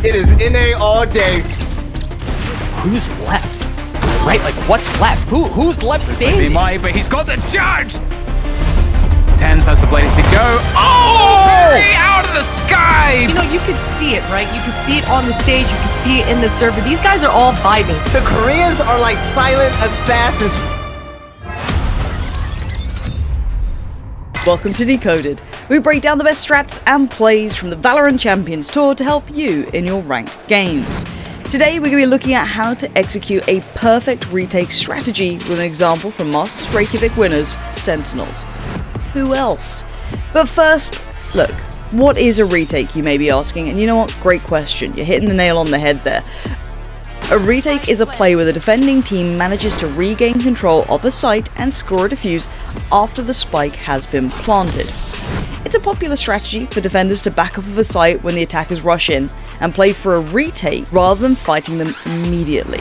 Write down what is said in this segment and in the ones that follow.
It is NA all day. Who's left? Right, like what's left? Who's left standing? He might, but he's got the charge. Tens has the blade to go. Oh! Very out of the sky! You know, you can see it, right? You can see it on the stage. You can see it in the server. These guys are all vibing. The Koreans are like silent assassins. Welcome to Decoded. We break down the best strats and plays from the VALORANT Champions Tour to help you in your ranked games. Today we're going to be looking at how to execute a perfect retake strategy with an example from Masters Reykjavik winners, Sentinels. Who else? But first, look, what is a retake, you may be asking, and you know what, great question, you're hitting the nail on the head there. A retake is a play where the defending team manages to regain control of the site and score a defuse after the spike has been planted. It's a popular strategy for defenders to back off of a site when the attackers rush in and play for a retake rather than fighting them immediately.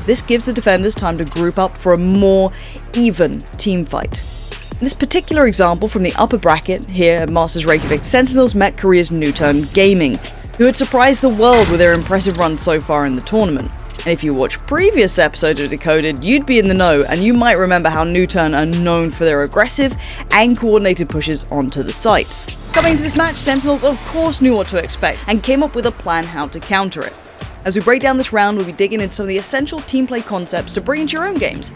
This gives the defenders time to group up for a more even team fight. In this particular example from the upper bracket here at Masters Reykjavik, Sentinels met Korea's Newturn Gaming, who had surprised the world with their impressive run so far in the tournament. And if you watch previous episodes of Decoded, you'd be in the know, and you might remember how Newturn are known for their aggressive and coordinated pushes onto the sites. Coming into this match, Sentinels of course knew what to expect, and came up with a plan how to counter it. As we break down this round, we'll be digging into some of the essential team play concepts to bring into your own games,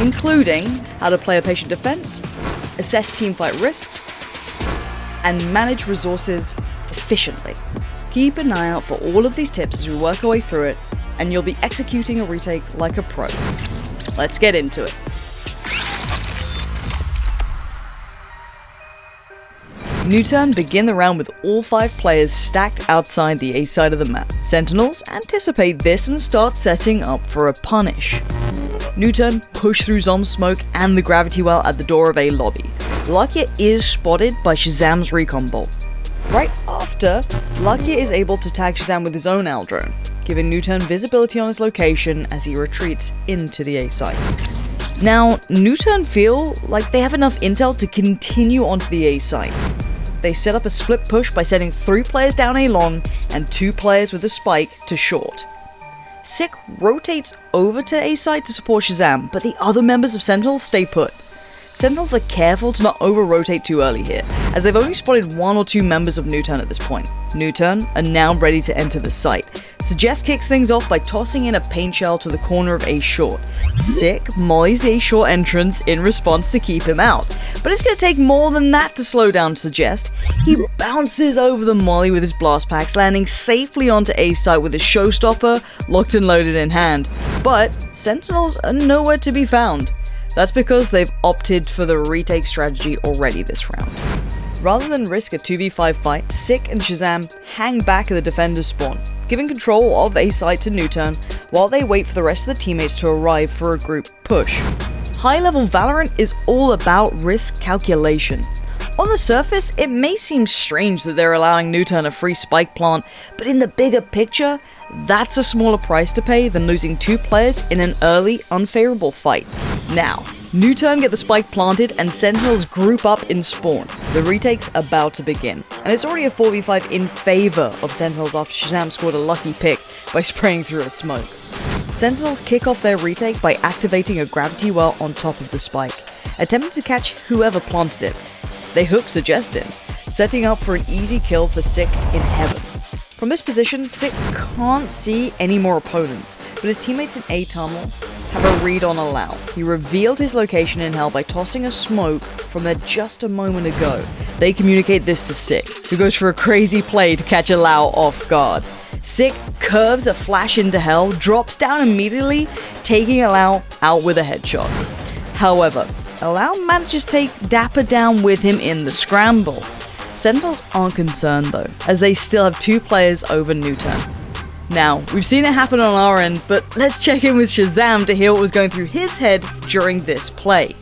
including how to play a patient defense, assess teamfight risks, and manage resources efficiently. Keep an eye out for all of these tips as we work our way through it, and you'll be executing a retake like a pro. Let's get into it. Newturn begin the round with all 5 players stacked outside the A side of the map. Sentinels anticipate this and start setting up for a punish. Newturn push through Zom smoke and the gravity well at the door of A lobby. Lakia is spotted by ShahZaM's recon bolt. Right after, Lakia is able to tag ShahZaM with his own L drone, giving Newturn visibility on his location as he retreats into the A site. Now, Newturn feel like they have enough intel to continue onto the A site. They set up a split push by sending 3 players down A long and 2 players with a spike to short. Sick rotates over to A site to support ShahZaM, but the other members of Sentinels stay put. Sentinels are careful to not over-rotate too early here, as they've only spotted 1 or 2 members of Newturn at this point. Newturn are now ready to enter the site. Suggest kicks things off by tossing in a paint shell to the corner of A short. Sick mollies the A short entrance in response to keep him out, but it's going to take more than that to slow down Suggest. He bounces over the molly with his blast packs, landing safely onto A site with his showstopper locked and loaded in hand. But Sentinels are nowhere to be found. That's because they've opted for the retake strategy already this round. Rather than risk a 2v5 fight, Sick and ShahZaM hang back at the defender's spawn, giving control of A site to Newturn while they wait for the rest of the teammates to arrive for a group push. High-level Valorant is all about risk calculation. On the surface, it may seem strange that they're allowing Newturn a free spike plant, but in the bigger picture, that's a smaller price to pay than losing 2 players in an early, unfavorable fight. Now, Newturn get the spike planted and Sentinels group up in spawn. The retake's about to begin, and it's already a 4v5 in favor of Sentinels after ShahZaM scored a lucky pick by spraying through a smoke. Sentinels kick off their retake by activating a gravity well on top of the spike, attempting to catch whoever planted it. They hook Suggest in, setting up for an easy kill for Sick in heaven. From this position, Sick can't see any more opponents, but his teammates in A tunnel have a read on Allow. He revealed his location in hell by tossing a smoke from there just a moment ago. They communicate this to Sick, who goes for a crazy play to catch Allow off guard. Sick curves a flash into hell, drops down immediately, taking Allow out with a headshot. However, Allow manages to take Dapper down with him in the scramble. Sentinels aren't concerned though, as they still have 2 players over Newturn. Now, we've seen it happen on our end, but let's check in with ShahZaM to hear what was going through his head during this play.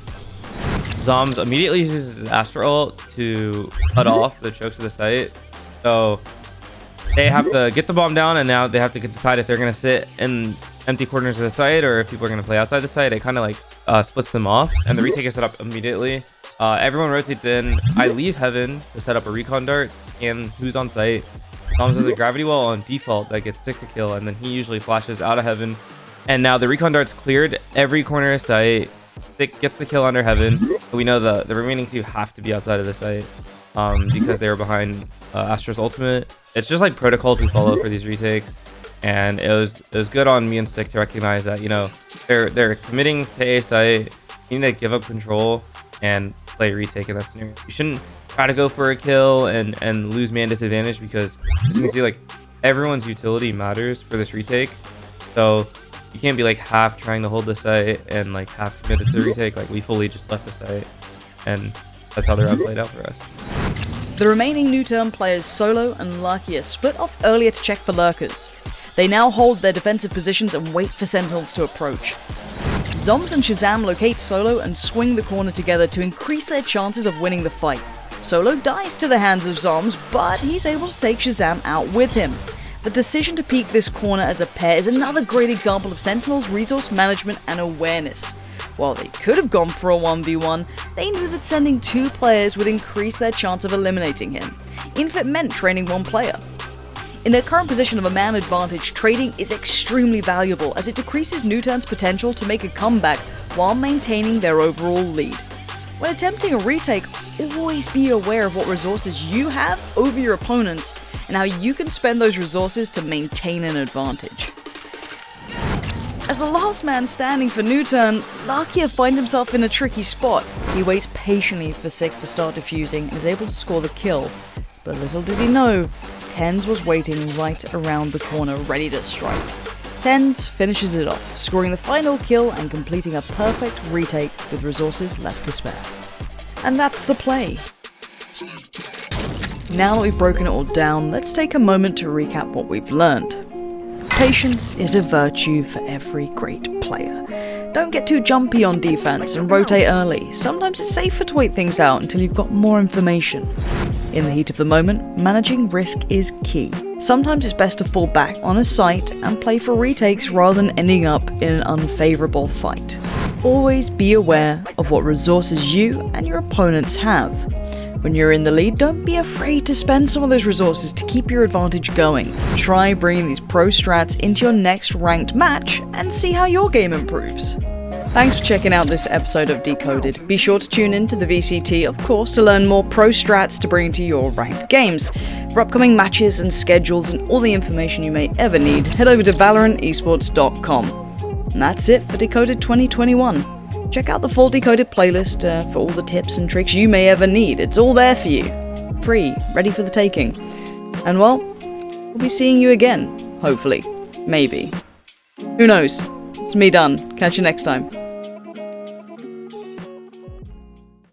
Zoms immediately uses his Astra ult to cut off the chokes of the site. So they have to get the bomb down, and now they have to decide if they're going to sit in empty corners of the site or if people are going to play outside the site. It kind of like splits them off, and the retake is set up immediately. Everyone rotates in. I leave heaven to set up a recon dart, scan who's on site, Zoms has a gravity wall on default that gets Sick to kill, and then he usually flashes out of heaven. And now the recon dart's cleared every corner of sight. Sick gets the kill under heaven. We know the remaining 2 have to be outside of the site because they were behind Astra's ultimate. It's just like protocols we follow for these retakes. And it was good on me and Sick to recognize that, you know, they're committing to A site. You need to give up control and play retake in that scenario. You shouldn't try to go for a kill and lose man disadvantage, because as you can see, like, everyone's utility matters for this retake. So you can't be like half trying to hold the site and like half committed to the retake. Like, we fully just left the site, and that's how the round played out for us. The remaining new turn players Solo and Lucky are split off earlier to check for lurkers. They now hold their defensive positions and wait for Sentinels to approach. Zoms and ShahZaM locate Solo and swing the corner together to increase their chances of winning the fight. Solo dies to the hands of Zoms, but he's able to take ShahZaM out with him. The decision to peek this corner as a pair is another great example of Sentinels' resource management and awareness. While they could have gone for a 1v1, they knew that sending 2 players would increase their chance of eliminating him, even if it meant training 1 player. In their current position of a man advantage, trading is extremely valuable as it decreases Newturn's potential to make a comeback while maintaining their overall lead. When attempting a retake, always be aware of what resources you have over your opponents and how you can spend those resources to maintain an advantage. As the last man standing for Newturn, Lakia finds himself in a tricky spot. He waits patiently for Sick to start defusing and is able to score the kill. But little did he know, Tens was waiting right around the corner ready to strike. Tens finishes it off, scoring the final kill and completing a perfect retake with resources left to spare. And that's the play. Now that we've broken it all down, let's take a moment to recap what we've learned. Patience is a virtue for every great player. Don't get too jumpy on defense and rotate early. Sometimes it's safer to wait things out until you've got more information. In the heat of the moment, managing risk is key. Sometimes it's best to fall back on a site and play for retakes rather than ending up in an unfavourable fight. Always be aware of what resources you and your opponents have. When you're in the lead, don't be afraid to spend some of those resources to keep your advantage going. Try bringing these pro strats into your next ranked match and see how your game improves. Thanks for checking out this episode of Decoded. Be sure to tune in to the VCT, of course, to learn more pro strats to bring to your ranked games. For upcoming matches and schedules and all the information you may ever need, head over to VALORANTesports.com. And that's it for Decoded 2021. Check out the full Decoded playlist for all the tips and tricks you may ever need. It's all there for you. Free, ready for the taking. And well, we'll be seeing you again, hopefully. Maybe. Who knows? It's me done. Catch you next time.